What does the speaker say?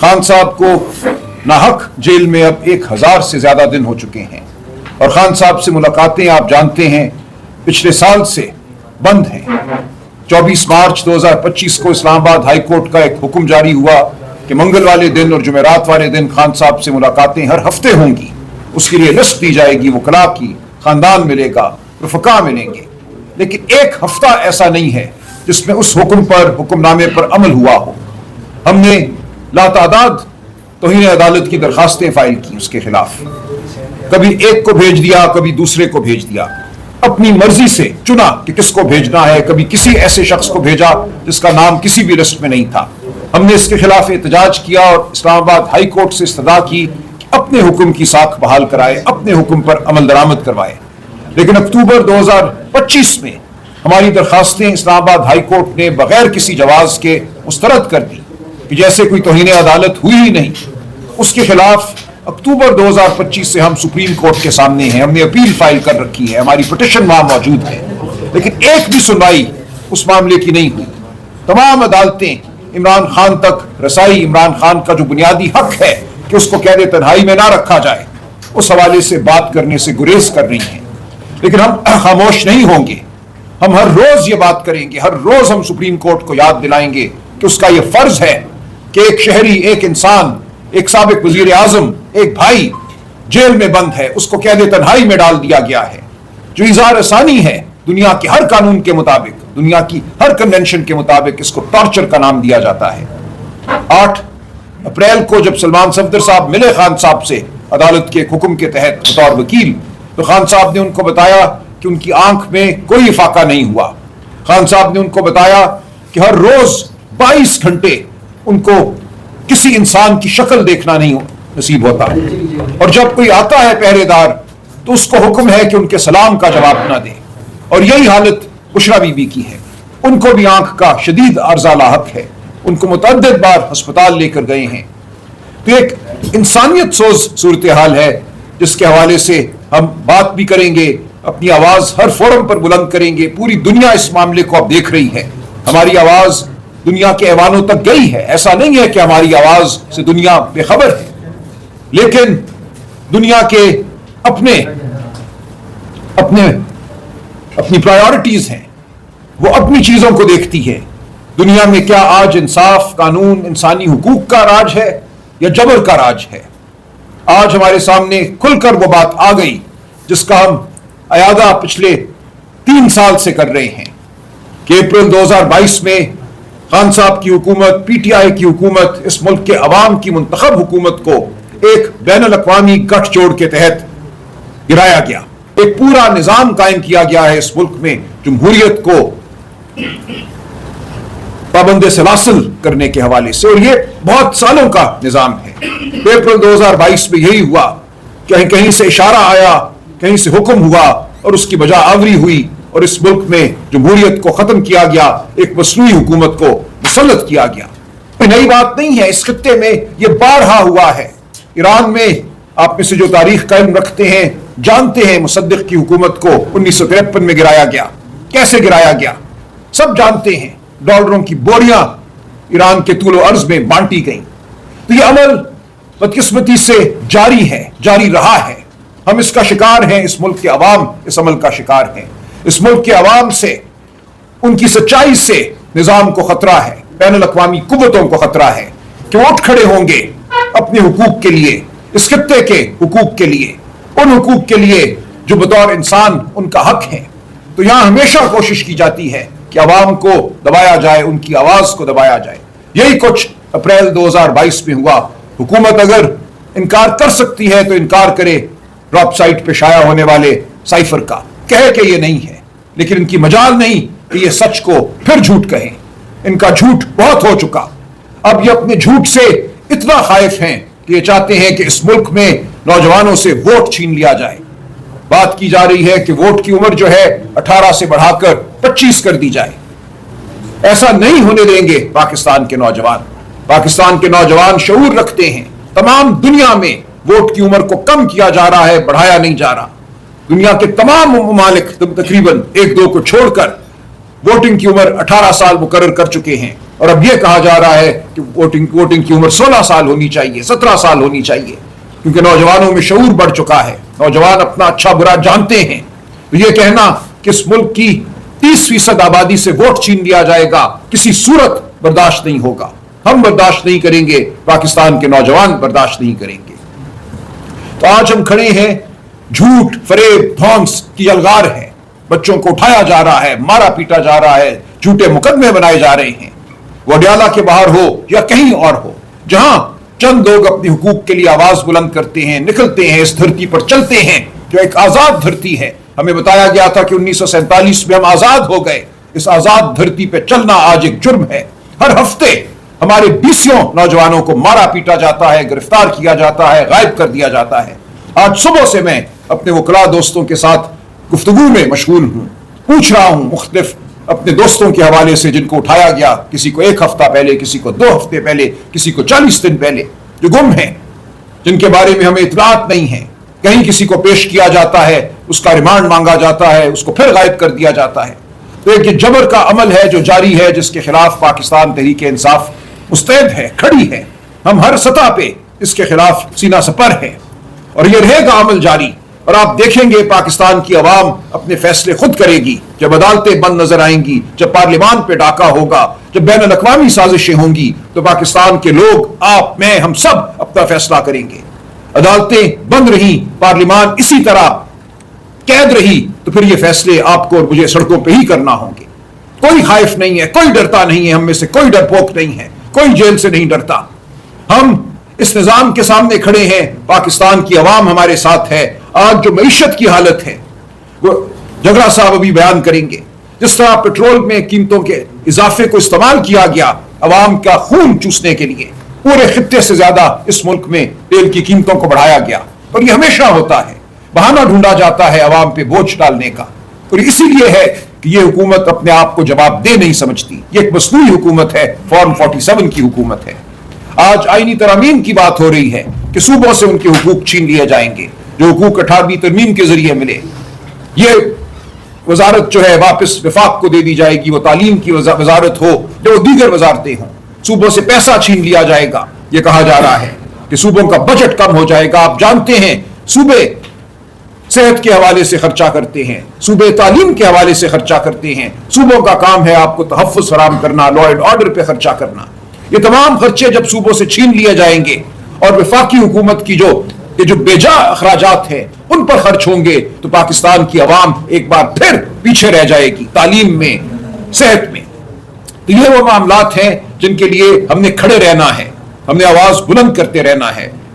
खान साहब को नाहक जेल में अब 1000 से ज्यादा दिन हो चुके हैं और खान साहब से मुलाकातें आप जानते हैं पिछले साल से बंद हैं। 24 मार्च 2025 को इस्लामाबाद हाई कोर्ट का एक हुक्म जारी हुआ कि मंगल वाले दिन और जुमेरात वाले दिन खान साहब से मुलाकातें हर हफ्ते होंगी। उसके लिए लिस्ट दी जाएगी, वकला की, खानदान मिलेगा, रफका मिलेंगे। लेकिन एक हफ्ता ऐसा नहीं है जिसमें उस हुक्मनामे पर अमल हुआ हो। हमने लातादाद तौहीन अदालत की दरखास्तें फाइल की उसके खिलाफ, कभी एक को भेज दिया, कभी दूसरे को भेज दिया, अपनी मर्जी से चुना कि किसको भेजना है। कभी किसी ऐसे शख्स को भेजा जिसका नाम किसी भी लिस्ट में नहीं था। हमने इसके खिलाफ एहतजाज किया और इस्लामाबाद हाई कोर्ट से इस्तदा की कि अपने हुक्म की साख बहाल कराए, अपने हुक्म पर अमल दरामद करवाए। लेकिन अक्टूबर 2025 में हमारी दरखास्तें इस्लामाबाद हाई कोर्ट ने बगैर किसी जवाज के मुस्तरद कर दी कि जैसे कोई तौहीन अदालत हुई ही नहीं। उसके खिलाफ अक्टूबर 2025 से हम सुप्रीम कोर्ट के सामने हैं। हमने अपील फाइल कर रखी है, हमारी पिटिशन वहां मौजूद है, लेकिन एक भी सुनवाई उस मामले की नहीं हुई। तमाम अदालतें इमरान खान तक रसाई, इमरान खान का जो बुनियादी हक है कि उसको कैद तन्हाई में ना रखा जाए, उस हवाले से बात करने से गुरेज कर रही हैं। लेकिन हम खामोश नहीं होंगे। हम हर रोज ये बात करेंगे, हर रोज हम सुप्रीम कोर्ट को याद दिलाएंगे कि उसका यह फर्ज है कि एक शहरी, एक इंसान, एक साबिक वजीर आजम, एक भाई जेल में बंद है, उसको कैद तन्हाई में डाल दिया गया है, जो इज़हार आसानी है। दुनिया के हर कानून के मुताबिक, दुनिया की हर कन्वेंशन के मुताबिक इसको टॉर्चर का नाम दिया जाता है। 8 अप्रैल को जब सलमान सफदर साहब मिले खान साहब से अदालत के हुक्म के तहत बतौर वकील, तो खान साहब ने उनको बताया कि उनकी आंख में कोई फाका नहीं हुआ। खान साहब ने उनको बताया कि हर रोज 22 घंटे उनको किसी इंसान की शक्ल देखना नहीं नसीब होता, और जब कोई आता है पहरेदार तो उसको हुक्म है कि उनके सलाम का जवाब ना दे। और यही हालत बुशरा बीबी की है। उनको भी आंख का शदीद अर्जा लाहक है, उनको मुतअद्दिद बार अस्पताल लेकर गए हैं। तो एक इंसानियत सोज सूरत हाल है जिसके हवाले से हम बात भी करेंगे, अपनी आवाज हर फोरम पर बुलंद करेंगे। पूरी दुनिया इस मामले को अब देख रही है, हमारी आवाज दुनिया के ऐवानों तक गई है। ऐसा नहीं है कि हमारी आवाज से दुनिया बेखबर है, लेकिन दुनिया के अपनी प्रायोरिटीज हैं, वो अपनी चीजों को देखती है। दुनिया में क्या आज इंसाफ, कानून, इंसानी हुकूक का राज है या जबर का राज है? आज हमारे सामने खुलकर वो बात आ गई जिसका हम अयादा पिछले 3 साल से कर रहे हैं कि अप्रैल 2022 में खान साहब की हुकूमत, पीटीआई की हुकूमत, इस मुल्क के अवाम की मुंतखब हुकूमत को एक बैनुल अक़वामी गठजोड़ के तहत गिराया गया। एक पूरा निजाम कायम किया गया है इस मुल्क में जमहूरियत को पाबंद सलासिल करने के हवाले से, और ये बहुत सालों का निजाम है। अप्रैल 2022 में यही हुआ, कहीं कहीं से इशारा आया, कहीं से हुक्म हुआ और उसकी बजा आवरी हुई और इस मुल्क में जमहूरियत को खत्म किया गया, एक मसनूई हुकूमत को मुसल्लत किया गया। नई बात नहीं है, इस खित्ते में यह बारहा हुआ है। ईरान में आप में से जो तारीख कायम रखते हैं जानते हैं मुसद्दिक की हुकूमत को 1953 में गिराया गया। कैसे गिराया गया सब जानते हैं। डॉलरों की बोरियां ईरान के तूलो अर्ज में बांटी गई। तो यह अमल बदकिस्मती से जारी है, जारी रहा है। हम इसका शिकार हैं, इस मुल्क के अवाम इस अमल का शिकार हैं। इस मुल्क के अवाम से, उनकी सच्चाई से निजाम को खतरा है, बैनुल अक़वामी कुव्वतों को खतरा है कि वो उठ खड़े होंगे अपने हुकूक के लिए, इस खित्ते के हुकूक के लिए, उन हुकूक के लिए जो बतौर इंसान उनका हक है। तो यहां हमेशा कोशिश की जाती है कि अवाम को दबाया जाए, उनकी आवाज को दबाया जाए। यही कुछ अप्रैल 2022 में हुआ। हुकूमत अगर इनकार कर सकती है तो इनकार करे ड्रॉप साइट पे शाया होने वाले साइफर का, कहे कि ये नहीं है, लेकिन इनकी मजाल नहीं कि ये सच को फिर झूठ कहें। इनका झूठ बहुत हो चुका। अब ये अपने झूठ से इतना खाइफ हैं कि ये चाहते हैं कि इस मुल्क में नौजवानों से वोट छीन लिया जाए। बात की जा रही है कि वोट की उम्र जो है 18 से बढ़ाकर 25 कर दी जाए। ऐसा नहीं होने देंगे पाकिस्तान के नौजवान। पाकिस्तान के नौजवान शऊर रखते हैं। तमाम दुनिया में वोट की उम्र को कम किया जा रहा है, बढ़ाया नहीं जा रहा। दुनिया के तमाम ममालिक तकरीबन 1-2 को छोड़कर वोटिंग की उम्र 18 साल मुकर्रर कर चुके हैं। اور اب یہ کہا جا رہا ہے کہ ووٹنگ کی عمر 16 سال ہونی چاہیے، 17 سال ہونی چاہیے، کیونکہ نوجوانوں میں شعور بڑھ چکا ہے، نوجوان اپنا اچھا برا جانتے ہیں۔ تو یہ کہنا کہ اس ملک کی 30% آبادی سے ووٹ چھین لیا جائے گا کسی صورت برداشت نہیں ہوگا، ہم برداشت نہیں کریں گے، پاکستان کے نوجوان برداشت نہیں کریں گے۔ تو آج ہم کھڑے ہیں، جھوٹ، فریب، دھونس کی الغار ہے، بچوں کو اٹھایا جا رہا ہے، مارا پیٹا جا رہا ہے، جھوٹے مقدمے بنائے جا رہے ہیں، وہ اڈیالہ کے باہر ہو یا کہیں اور ہو، جہاں چند لوگ اپنے حقوق کے لیے آواز بلند کرتے ہیں، نکلتے ہیں، اس دھرتی پر چلتے ہیں جو ایک آزاد دھرتی ہے۔ ہمیں بتایا گیا تھا کہ 1947 میں ہم آزاد ہو گئے، اس آزاد دھرتی پہ چلنا آج ایک جرم ہے۔ ہر ہفتے ہمارے 20 نوجوانوں کو مارا پیٹا جاتا ہے، گرفتار کیا جاتا ہے، غائب کر دیا جاتا ہے۔ آج صبح سے میں اپنے وکلاء دوستوں کے ساتھ گفتگو میں مشغول ہوں، پوچھ رہا ہوں مختلف اپنے دوستوں کے حوالے سے جن کو اٹھایا گیا، کسی کو 1 ہفتہ پہلے، کسی کو 2 ہفتے پہلے، کسی کو 40 دن پہلے، جو گم ہیں، جن کے بارے میں ہمیں اطلاعات نہیں ہیں، کہیں کسی کو پیش کیا جاتا ہے، اس کا ریمانڈ مانگا جاتا ہے، اس کو پھر غائب کر دیا جاتا ہے۔ تو ایک یہ جبر کا عمل ہے جو جاری ہے، جس کے خلاف پاکستان تحریک انصاف مستعد ہے، کھڑی ہے۔ ہم ہر سطح پہ اس کے خلاف سینہ سپر ہے اور یہ رہے گا عمل جاری۔ اور آپ دیکھیں گے پاکستان کی عوام اپنے فیصلے خود کرے گی، جب عدالتیں بند نظر آئیں گی، جب پارلیمان پہ ڈاکہ ہوگا، جب بین الاقوامی سازشیں ہوں گی، تو پاکستان کے لوگ، آپ، میں، ہم سب اپنا فیصلہ کریں گے۔ عدالتیں بند رہی، پارلیمان اسی طرح قید رہی، تو پھر یہ فیصلے آپ کو اور مجھے سڑکوں پہ ہی کرنا ہوں گے۔ کوئی خائف نہیں ہے، کوئی ڈرتا نہیں ہے، ہم میں سے کوئی ڈرپوک نہیں ہے، کوئی جیل سے نہیں ڈرتا۔ ہم اس نظام کے سامنے کھڑے ہیں، پاکستان کی عوام ہمارے ساتھ ہے۔ آج جو معیشت کی حالت ہے وہ جگرا صاحب ابھی بیان کریں گے، جس طرح پیٹرول میں قیمتوں کے اضافے کو استعمال کیا گیا عوام کا خون چوسنے کے لیے، پورے خطے سے زیادہ اس ملک میں تیل کی قیمتوں کو بڑھایا گیا، اور یہ ہمیشہ ہوتا ہے، بہانہ ڈھونڈا جاتا ہے عوام پہ بوجھ ڈالنے کا، اور اسی لیے ہے کہ یہ حکومت اپنے آپ کو جواب دہ نہیں سمجھتی۔ یہ ایک مصنوعی حکومت ہے، فارم 47 کی حکومت ہے۔ آج آئینی ترامیم کی بات ہو رہی ہے کہ صوبوں سے ان کے حقوق چھین لیے جائیں گے، جو حقوق 18ویں ترمیم کے ذریعے ملے۔ یہ وزارت جو ہے واپس وفاق کو دے دی جائے گی، وہ تعلیم کی وزارت ہو جو دیگر وزارتیں ہوں، صوبوں سے پیسہ چھین لیا جائے گا۔ یہ کہا جا رہا ہے کہ صوبوں کا بجٹ کم ہو جائے گا۔ آپ جانتے ہیں صوبے صحت کے حوالے سے خرچہ کرتے ہیں، صوبے تعلیم کے حوالے سے خرچہ کرتے ہیں، صوبوں کا کام ہے آپ کو تحفظ فراہم کرنا، لا اینڈ آرڈر پہ خرچہ کرنا۔ یہ تمام خرچے جب صوبوں سے چھین لیے جائیں گے اور وفاقی حکومت کی جو بیجا اخراجات ہیں ان پر خرچ ہوں گے، تو پاکستان کی عوام ایک بار پھر پیچھے رہ جائے گی تعلیم میں، صحت میں۔ تو یہ وہ معاملات ہیں جن کے لیے ہم نے کھڑے رہنا ہے، ہم نے آواز بلند کرتے رہنا ہے۔